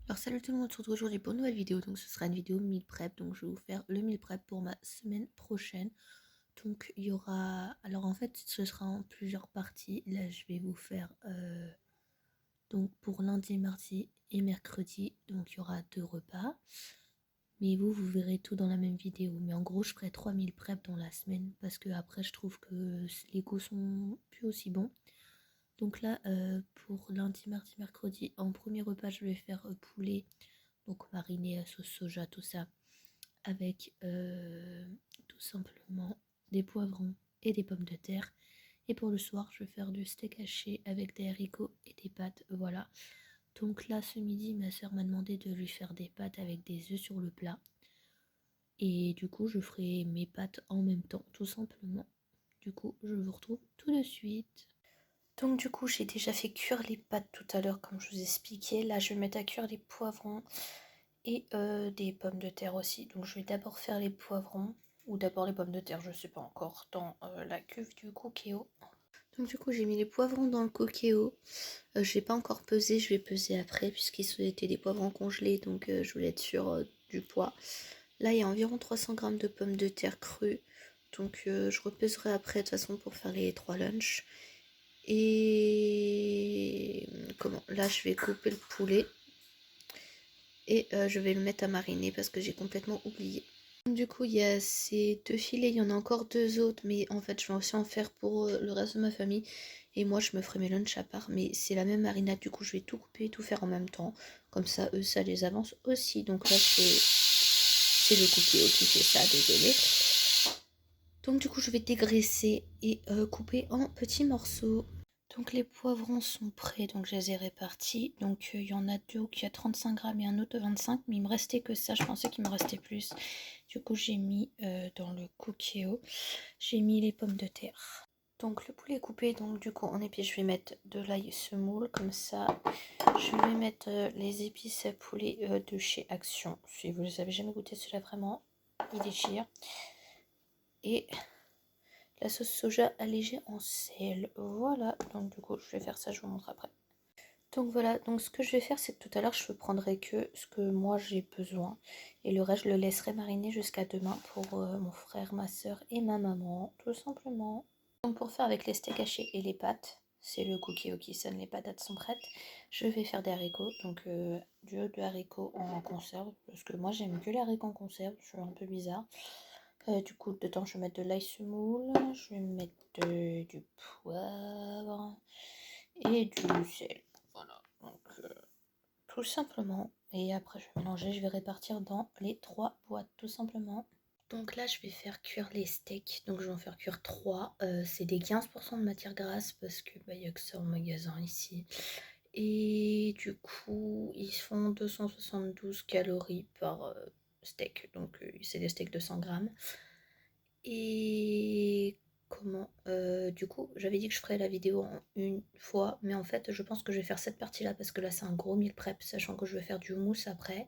Alors salut tout le monde, on se retrouve aujourd'hui pour une nouvelle vidéo. Donc ce sera une vidéo meal prep. Donc je vais vous faire le meal prep pour ma semaine prochaine. Donc il y aura... Alors en fait ce sera en plusieurs parties. Là je vais vous faire donc pour lundi, mardi et mercredi. Donc il y aura 2 repas. Mais vous verrez tout dans la même vidéo. Mais en gros je ferai 3 meal prep dans la semaine. Parce que après je trouve que les goûts sont plus aussi bons. Donc là pour lundi, mardi, mercredi, en premier repas je vais faire poulet. Donc mariné à sauce soja, tout ça, avec tout simplement des poivrons et des pommes de terre. Et pour le soir, je vais faire du steak haché avec des haricots et des pâtes, voilà. Donc là, ce midi, ma soeur m'a demandé de lui faire des pâtes avec des œufs sur le plat. Et du coup, je ferai mes pâtes en même temps, tout simplement. Du coup, je vous retrouve tout de suite. Donc du coup, j'ai déjà fait cuire les pâtes tout à l'heure, comme je vous expliquais. Là, je vais mettre à cuire les poivrons et des pommes de terre aussi. Donc je vais d'abord faire les poivrons, ou d'abord les pommes de terre, je sais pas encore, dans la cuve du Cookéo. Donc du coup j'ai mis les poivrons dans le Cookéo. Je vais pas encore peser, je vais peser après puisqu'ils étaient des poivrons congelés, donc je voulais être sûre du poids. Là il y a environ 300 g de pommes de terre crues, donc je repeserai après de toute façon pour faire les 3 lunchs. Et comment, là je vais couper le poulet et je vais le mettre à mariner parce que j'ai complètement oublié. Du coup, il y a ces 2 filets, il y en a encore 2 autres, mais en fait, je vais aussi en faire pour le reste de ma famille. Et moi, je me ferai mes lunchs à part, mais c'est la même marinade, du coup, je vais tout couper et tout faire en même temps. Comme ça, eux, ça les avance aussi. Donc là, c'est le coupéo qui fait ça, désolé. Donc du coup, je vais dégraisser et couper en petits morceaux. Donc les poivrons sont prêts, donc je les ai répartis. Donc il y en a 2 qui a 35 g et un autre de 25, mais il me restait que ça, je pensais qu'il me restait plus. Du coup j'ai mis dans le Cookéo, j'ai mis les pommes de terre. Donc le poulet est coupé, donc du coup en épices je vais mettre de l'ail semoule, comme ça. Je vais mettre les épices à poulet de chez Action. Si vous les avez jamais goûté, celui-là vraiment, il déchire. Et la sauce soja allégée en sel. Voilà, donc du coup je vais faire ça, je vous montre après. Donc voilà, donc ce que je vais faire c'est que tout à l'heure je prendrai que ce que moi j'ai besoin. Et le reste je le laisserai mariner jusqu'à demain pour mon frère, ma soeur et ma maman, tout simplement. Donc pour faire avec les steaks hachés et les pâtes, c'est le cookie qui sonne, les patates sont prêtes. Je vais faire des haricots, donc du haricots en conserve, parce que moi j'aime que les haricots en conserve, je suis un peu bizarre. Du coup, dedans, je vais mettre de l'ail semoule, je vais mettre du poivre et du sel. Voilà, donc tout simplement. Et après, je vais mélanger, je vais répartir dans les 3 boîtes, tout simplement. Donc là, je vais faire cuire les steaks. Donc, je vais en faire cuire 3. C'est des 15% de matière grasse parce que bah, y a que ça au magasin ici. Et du coup, ils font 272 calories par steak. Donc, c'est des steaks de 100 grammes. Et comment du coup, j'avais dit que je ferais la vidéo en une fois, mais en fait, je pense que je vais faire cette partie-là parce que là, c'est un gros meal prep, sachant que je vais faire du mousse après.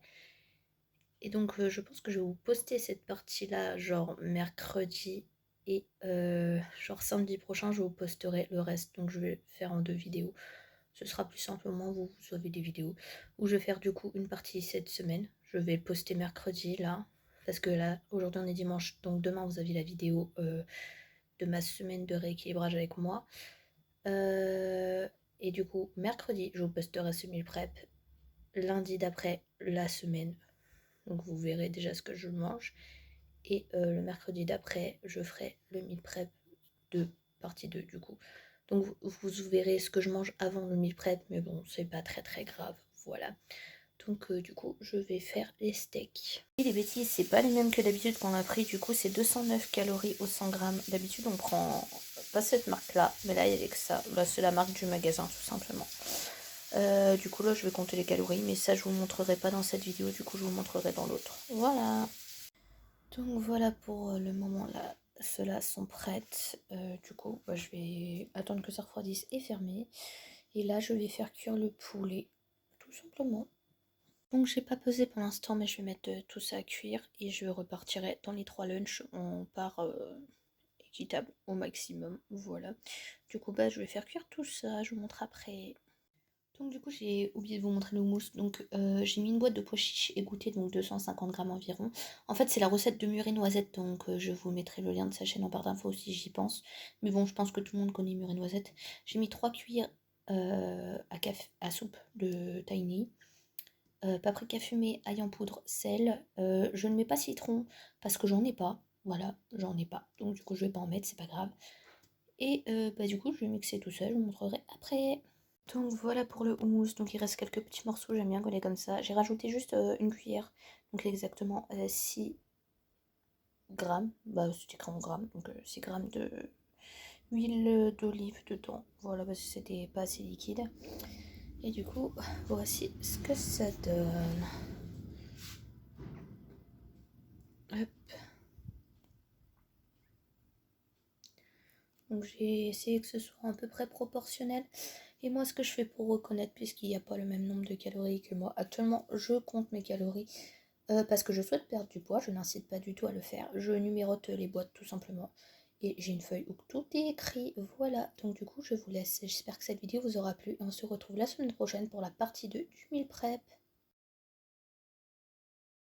Et donc, je pense que je vais vous poster cette partie-là, genre mercredi et genre samedi prochain, je vous posterai le reste. Donc, je vais faire en 2 vidéos. Ce sera plus simplement, vous avez des vidéos où je vais faire du coup une partie cette semaine. Je vais le poster mercredi là, parce que là, aujourd'hui on est dimanche, donc demain vous avez la vidéo de ma semaine de rééquilibrage avec moi. Et du coup, mercredi, je vous posterai ce meal prep. Lundi d'après, la semaine. Donc vous verrez déjà ce que je mange. Et le mercredi d'après, je ferai le meal prep de partie 2 du coup. Donc vous verrez ce que je mange avant le meal prep, mais bon, c'est pas très très grave, voilà. Donc du coup, je vais faire les steaks. Et les bêtises, c'est pas les mêmes que d'habitude qu'on a pris, du coup c'est 209 calories au 100 grammes. D'habitude on prend pas cette marque-là, mais là il y a que ça. Là c'est la marque du magasin tout simplement. Du coup là je vais compter les calories, mais ça je vous montrerai pas dans cette vidéo, du coup je vous montrerai dans l'autre. Voilà. Donc voilà pour le moment là, ceux-là sont prêtes. Du coup bah, je vais attendre que ça refroidisse et fermer. Et là je vais faire cuire le poulet, tout simplement. Donc j'ai pas pesé pour l'instant, mais je vais mettre tout ça à cuire et je repartirai dans les 3 lunchs. On part équitable au maximum, voilà. Du coup bah je vais faire cuire tout ça, je vous montre après. Donc du coup j'ai oublié de vous montrer le houmous, donc j'ai mis une boîte de pois chiches égouttés, donc 250 grammes environ. En fait c'est la recette de mûre et noisette, donc je vous mettrai le lien de sa chaîne en barre d'infos si j'y pense. Mais bon je pense que tout le monde connaît mûre et noisette. J'ai mis 3 cuillères à soupe de tahini, paprika fumé, ail en poudre, sel. Je ne mets pas citron parce que j'en ai pas, voilà, j'en ai pas. Donc du coup je vais pas en mettre, c'est pas grave. Et bah du coup je vais mixer tout seul, je vous montrerai après. Donc voilà pour le houmous, donc il reste quelques petits morceaux, j'aime bien coller comme ça. J'ai rajouté juste une cuillère, donc exactement 6 grammes, bah c'est écrit en grammes, donc 6 grammes de huile d'olive dedans. Voilà, parce que c'était pas assez liquide. Et du coup, voici ce que ça donne. Hop. Donc j'ai essayé que ce soit à peu près proportionnel. Et moi, ce que je fais pour reconnaître, puisqu'il n'y a pas le même nombre de calories que moi, actuellement, je compte mes calories parce que je souhaite perdre du poids. Je n'incite pas du tout à le faire. Je numérote les boîtes tout simplement. Et j'ai une feuille où tout est écrit. Voilà, donc du coup, je vous laisse. J'espère que cette vidéo vous aura plu. Et on se retrouve la semaine prochaine pour la partie 2 du meal prep.